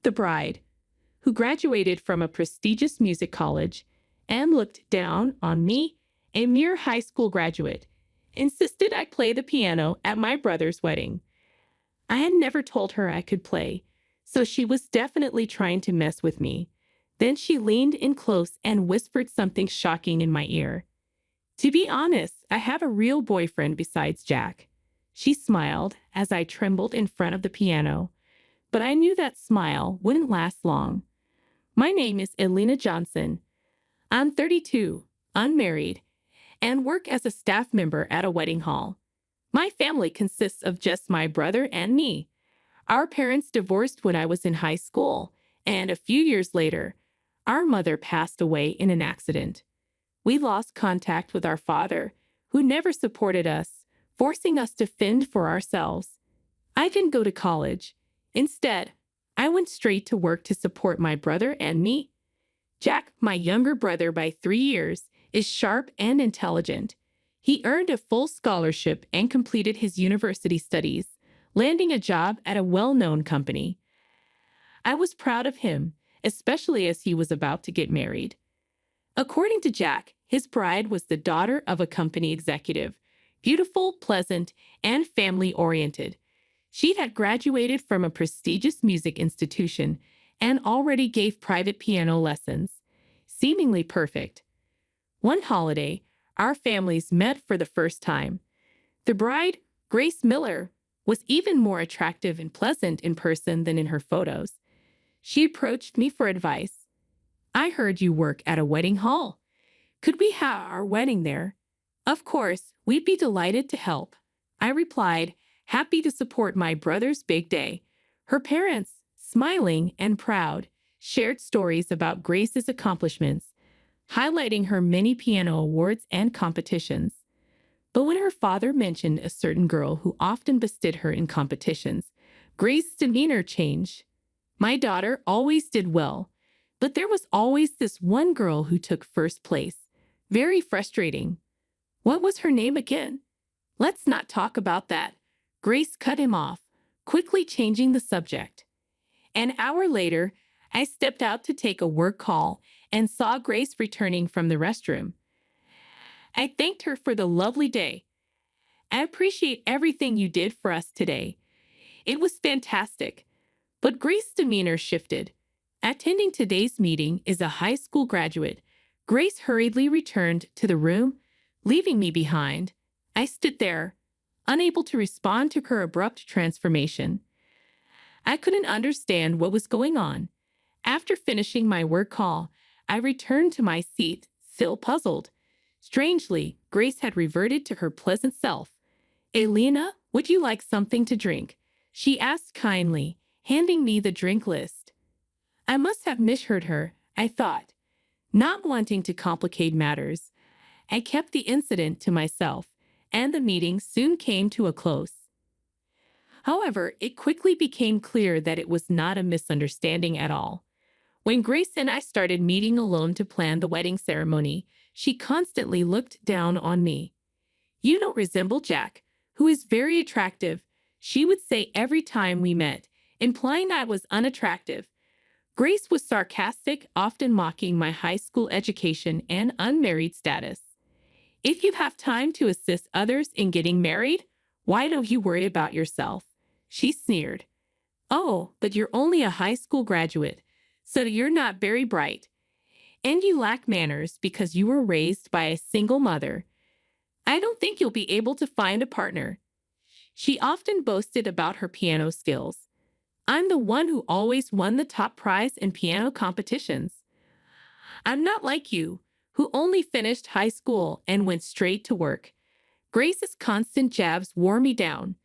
the bride, who graduated from a prestigious music college and looked down on me, a mere high school graduate, insisted I play the piano at my brother's wedding. I had never told her I could play, so she was definitely trying to mess with me. Then she leaned in close and whispered something shocking in my ear. To be honest, I have a real boyfriend besides Jack. She smiled as I trembled in front of the piano, but I knew that smile wouldn't last long. My name is Elena Johnson. I'm 32, unmarried, and work as a staff member at a wedding hall. My family consists of just my brother and me. Our parents divorced when I was in high school, and a few years later, our mother passed away in an accident. We lost contact with our father, who never supported us, forcing us to fend for ourselves. I didn't go to college. Instead, I went straight to work to support my brother and me. Jack, my younger brother by 3 years, is sharp and intelligent. He earned a full scholarship and completed his university studies, landing a job at a well-known company. I was proud of him, especially as he was about to get married. According to Jack, his bride was the daughter of a company executive, beautiful, pleasant, and family-oriented. She had graduated from a prestigious music institution and already gave private piano lessons, seemingly perfect. One holiday, our families met for the first time. The bride, Grace Miller, was even more attractive and pleasant in person than in her photos. She approached me for advice. I heard you work at a wedding hall. Could we have our wedding there? Of course, we'd be delighted to help. I replied, happy to support my brother's big day. Her parents, smiling and proud, shared stories about Grace's accomplishments, highlighting her many piano awards and competitions. But when her father mentioned a certain girl who often bested her in competitions, Grace's demeanor changed. My daughter always did well, but there was always this one girl who took first place. Very frustrating. What was her name again? Let's not talk about that. Grace cut him off, quickly changing the subject. An hour later, I stepped out to take a work call and saw Grace returning from the restroom. I thanked her for the lovely day. I appreciate everything you did for us today. It was fantastic. But Grace's demeanor shifted. Attending today's meeting is a high school graduate. Grace hurriedly returned to the room, leaving me behind. I stood there, unable to respond to her abrupt transformation. I couldn't understand what was going on. After finishing my work call, I returned to my seat, still puzzled. Strangely, Grace had reverted to her pleasant self. Elena, would you like something to drink? She asked kindly, handing me the drink list. I must have misheard her, I thought. Not wanting to complicate matters, I kept the incident to myself, and the meeting soon came to a close. However, it quickly became clear that it was not a misunderstanding at all. When Grace and I started meeting alone to plan the wedding ceremony, she constantly looked down on me. You don't resemble Jack, who is very attractive, she would say every time we met, implying I was unattractive. Grace was sarcastic, often mocking my high school education and unmarried status. If you have time to assist others in getting married, why don't you worry about yourself? She sneered. Oh, but you're only a high school graduate, so you're not very bright. And you lack manners because you were raised by a single mother. I don't think you'll be able to find a partner. She often boasted about her piano skills. I'm the one who always won the top prize in piano competitions. I'm not like you, who only finished high school and went straight to work. Grace's constant jabs wore me down.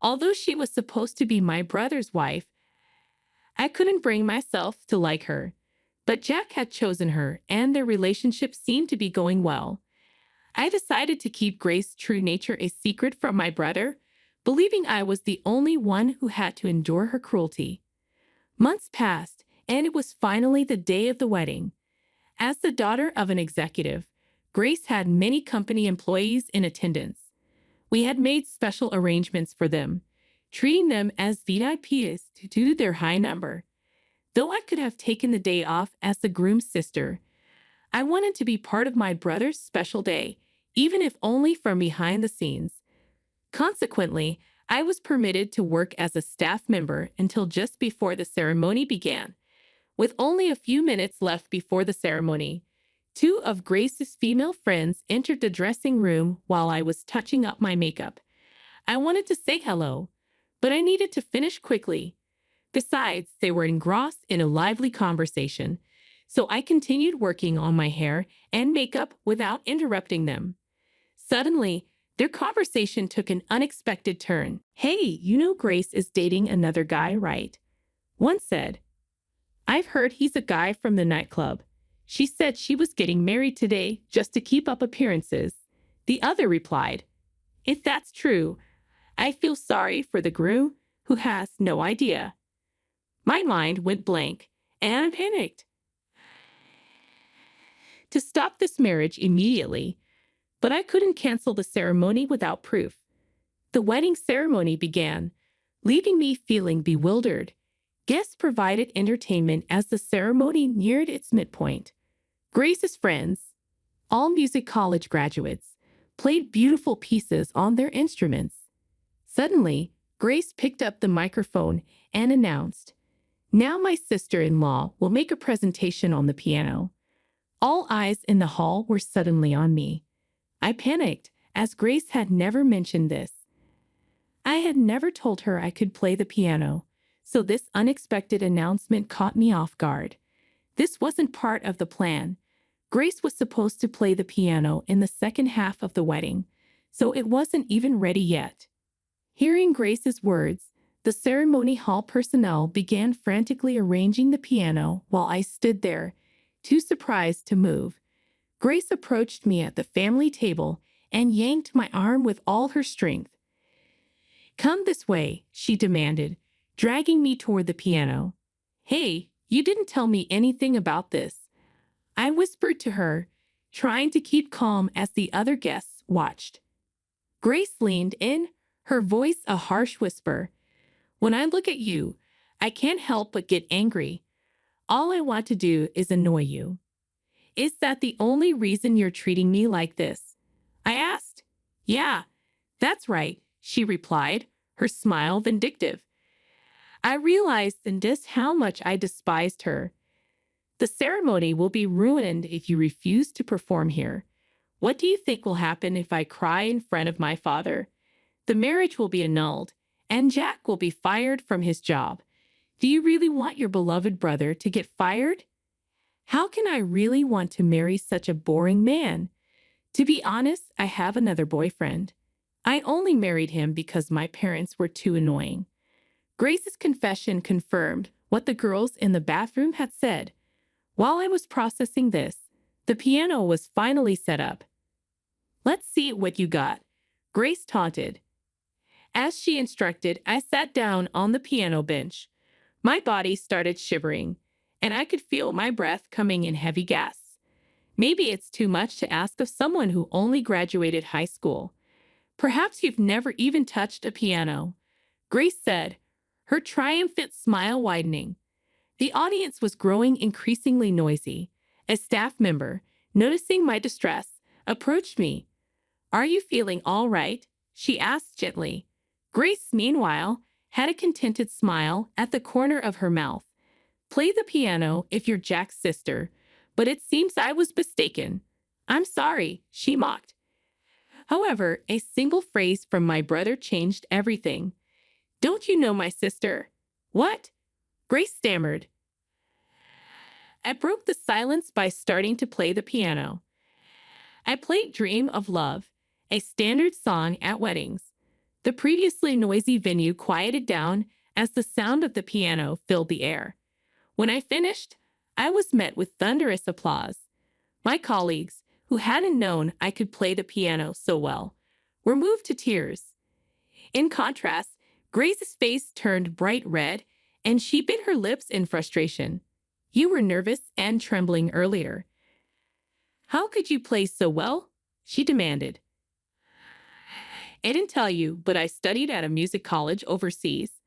Although she was supposed to be my brother's wife, I couldn't bring myself to like her. But Jack had chosen her, and their relationship seemed to be going well. I decided to keep Grace's true nature a secret from my brother, believing I was the only one who had to endure her cruelty. Months passed, and it was finally the day of the wedding. As the daughter of an executive, Grace had many company employees in attendance. We had made special arrangements for them, treating them as VIPs due to their high number. Though I could have taken the day off as the groom's sister, I wanted to be part of my brother's special day, even if only from behind the scenes. Consequently, I was permitted to work as a staff member until just before the ceremony began. With only a few minutes left before the ceremony, two of Grace's female friends entered the dressing room while I was touching up my makeup. I wanted to say hello, but I needed to finish quickly. Besides, they were engrossed in a lively conversation, so I continued working on my hair and makeup without interrupting them. Suddenly, their conversation took an unexpected turn. "Hey, you know Grace is dating another guy, right?" One said. "I've heard he's a guy from the nightclub. She said she was getting married today just to keep up appearances." The other replied, "If that's true, I feel sorry for the groom who has no idea." My mind went blank, and I panicked to stop this marriage immediately, but I couldn't cancel the ceremony without proof. The wedding ceremony began, leaving me feeling bewildered. Guests provided entertainment as the ceremony neared its midpoint. Grace's friends, all music college graduates, played beautiful pieces on their instruments. Suddenly, Grace picked up the microphone and announced, "Now my sister-in-law will make a presentation on the piano." All eyes in the hall were suddenly on me. I panicked, as Grace had never mentioned this. I had never told her I could play the piano, so this unexpected announcement caught me off guard. This wasn't part of the plan. Grace was supposed to play the piano in the second half of the wedding, so it wasn't even ready yet. Hearing Grace's words, the ceremony hall personnel began frantically arranging the piano while I stood there, too surprised to move. Grace approached me at the family table and yanked my arm with all her strength. "Come this way," she demanded, dragging me toward the piano. "Hey, you didn't tell me anything about this," I whispered to her, trying to keep calm as the other guests watched. Grace leaned in, her voice a harsh whisper. "When I look at you, I can't help but get angry. All I want to do is annoy you." "Is that the only reason you're treating me like this?" I asked. "Yeah, that's right," she replied, her smile vindictive. I realized in this how much I despised her. "The ceremony will be ruined if you refuse to perform here. What do you think will happen if I cry in front of my father? The marriage will be annulled, and Jack will be fired from his job. Do you really want your beloved brother to get fired? How can I really want to marry such a boring man? To be honest, I have another boyfriend. I only married him because my parents were too annoying." Grace's confession confirmed what the girls in the bathroom had said. While I was processing this, the piano was finally set up. "Let's see what you got," Grace taunted. As she instructed, I sat down on the piano bench. My body started shivering, and I could feel my breath coming in heavy gasps. Maybe it's too much to ask of someone who only graduated high school. "Perhaps you've never even touched a piano," Grace said, her triumphant smile widening. The audience was growing increasingly noisy. A staff member, noticing my distress, approached me. "Are you feeling all right?" she asked gently. Grace, meanwhile, had a contented smile at the corner of her mouth. "Play the piano if you're Jack's sister, but it seems I was mistaken." "I'm sorry," she mocked. However, a single phrase from my brother changed everything. "Don't you know my sister?" "What?" Grace stammered. I broke the silence by starting to play the piano. I played "Dream of Love," a standard song at weddings. The previously noisy venue quieted down as the sound of the piano filled the air. When I finished, I was met with thunderous applause. My colleagues, who hadn't known I could play the piano so well, were moved to tears. In contrast, Grace's face turned bright red, and she bit her lips in frustration. "You were nervous and trembling earlier. How could you play so well?" she demanded. "I didn't tell you, but I studied at a music college overseas,"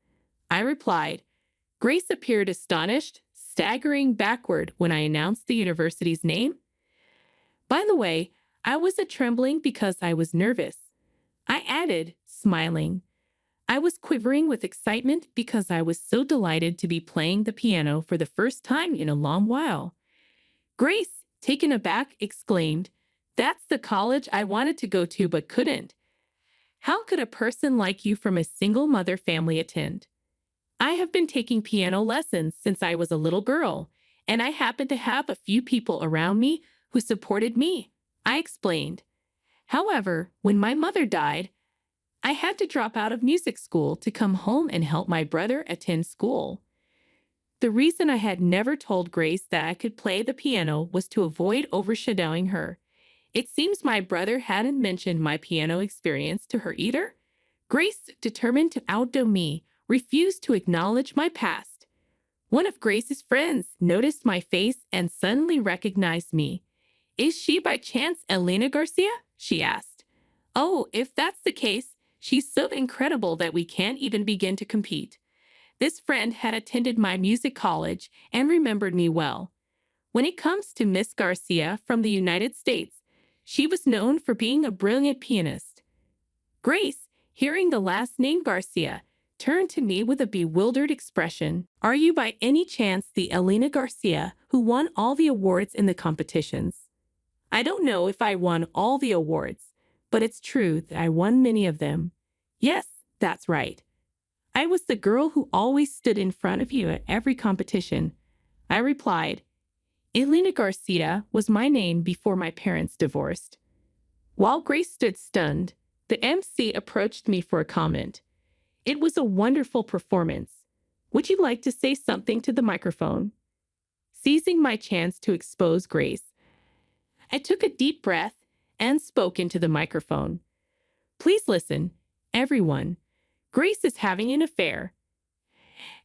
I replied. Grace appeared astonished, staggering backward when I announced the university's name. By the way, I wasn't trembling because I was nervous. I added, smiling. I was quivering with excitement because I was so delighted to be playing the piano for the first time in a long while. Grace, taken aback, exclaimed, "That's the college I wanted to go to but couldn't. How could a person like you from a single mother family attend?" "I have been taking piano lessons since I was a little girl, and I happen to have a few people around me who supported me," I explained. "However, when my mother died, I had to drop out of music school to come home and help my brother attend school." The reason I had never told Grace that I could play the piano was to avoid overshadowing her. It seems my brother hadn't mentioned my piano experience to her either. Grace, determined to outdo me, refused to acknowledge my past. One of Grace's friends noticed my face and suddenly recognized me. "Is she by chance Elena Garcia?" she asked. "Oh, if that's the case, she's so incredible that we can't even begin to compete." This friend had attended my music college and remembered me well. When it comes to Miss Garcia from the United States, she was known for being a brilliant pianist. Grace, hearing the last name Garcia, turned to me with a bewildered expression. "Are you by any chance the Elena Garcia who won all the awards in the competitions?" "I don't know if I won all the awards, but it's true that I won many of them." "Yes, that's right. I was the girl who always stood in front of you at every competition," I replied. Elena Garcia was my name before my parents divorced. While Grace stood stunned, the MC approached me for a comment. "It was a wonderful performance. Would you like to say something to the microphone?" Seizing my chance to expose Grace, I took a deep breath and spoke into the microphone. "Please listen, everyone. Grace is having an affair."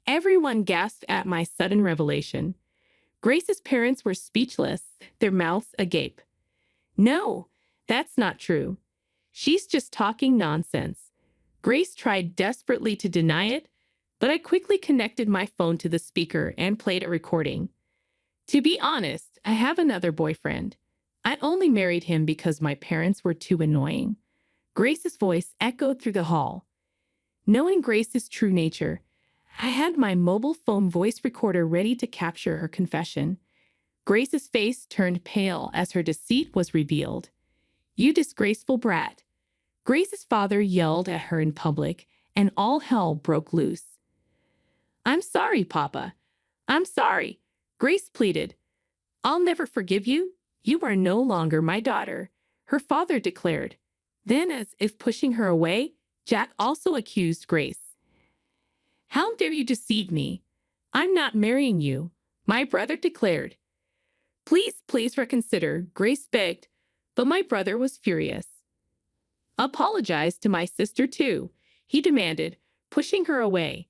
Everyone gasped at my sudden revelation. Grace's parents were speechless, their mouths agape. "No, that's not true. She's just talking nonsense." Grace tried desperately to deny it, but I quickly connected my phone to the speaker and played a recording. "To be honest, I have another boyfriend. I only married him because my parents were too annoying." Grace's voice echoed through the hall. Knowing Grace's true nature, I had my mobile phone voice recorder ready to capture her confession. Grace's face turned pale as her deceit was revealed. "You disgraceful brat." Grace's father yelled at her in public, and all hell broke loose. "I'm sorry, Papa. I'm sorry," Grace pleaded. "I'll never forgive you. You are no longer my daughter," her father declared. Then, as if pushing her away, Jack also accused Grace. "How dare you deceive me? I'm not marrying you," my brother declared. "Please, please reconsider," Grace begged, but my brother was furious. "Apologize to my sister too," he demanded, pushing her away.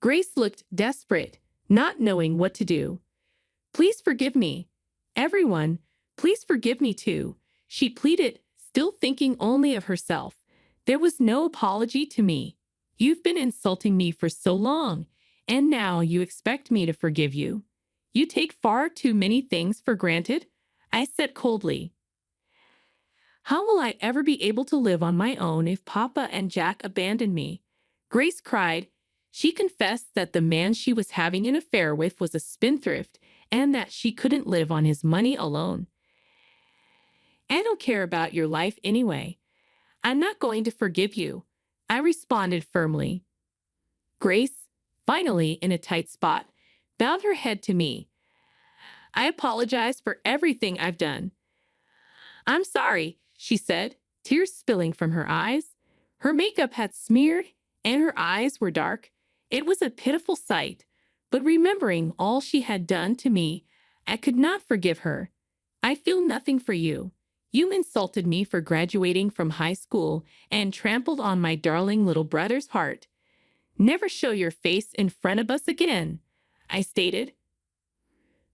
Grace looked desperate, not knowing what to do. "Please forgive me. Everyone, please forgive me too," she pleaded, still thinking only of herself. "There was no apology to me. You've been insulting me for so long, and now you expect me to forgive you. You take far too many things for granted," I said coldly. "How will I ever be able to live on my own if Papa and Jack abandon me?" Grace cried. She confessed that the man she was having an affair with was a spendthrift and that she couldn't live on his money alone. "I don't care about your life anyway. I'm not going to forgive you," I responded firmly. Grace, finally in a tight spot, bowed her head to me. "I apologize for everything I've done." "I'm sorry," she said, tears spilling from her eyes. Her makeup had smeared and her eyes were dark. It was a pitiful sight, but remembering all she had done to me, I could not forgive her. "I feel nothing for you. You insulted me for graduating from high school and trampled on my darling little brother's heart. Never show your face in front of us again," I stated.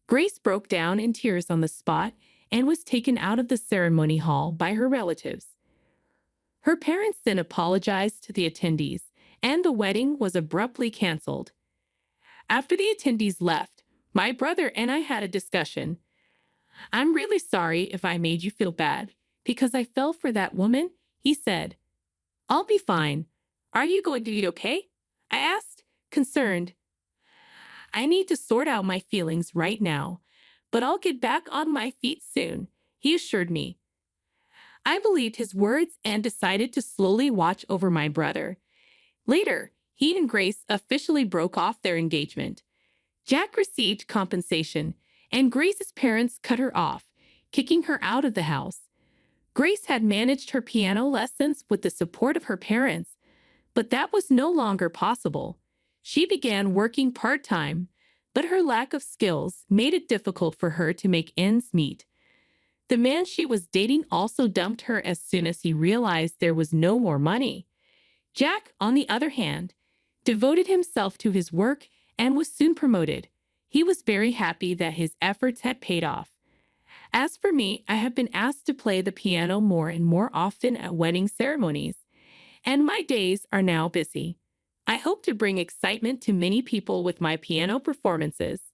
Grace broke down in tears on the spot and was taken out of the ceremony hall by her relatives. Her parents then apologized to the attendees, and the wedding was abruptly canceled. After the attendees left, My brother and I had a discussion. I'm really sorry if I made you feel bad because I fell for that woman, he said. I'll be fine. Are you going to be okay? I asked, concerned. I need to sort out my feelings right now, but I'll get back on my feet soon, he assured me. I believed his words and decided to slowly watch over my brother. Later, he and Grace officially broke off their engagement. Jack received compensation, and Grace's parents cut her off, kicking her out of the house. Grace had managed her piano lessons with the support of her parents, but that was no longer possible. She began working part-time, but her lack of skills made it difficult for her to make ends meet. The man she was dating also dumped her as soon as he realized there was no more money. Jack, on the other hand, devoted himself to his work and was soon promoted. He was very happy that his efforts had paid off. As for me, I have been asked to play the piano more and more often at wedding ceremonies, and my days are now busy. I hope to bring excitement to many people with my piano performances.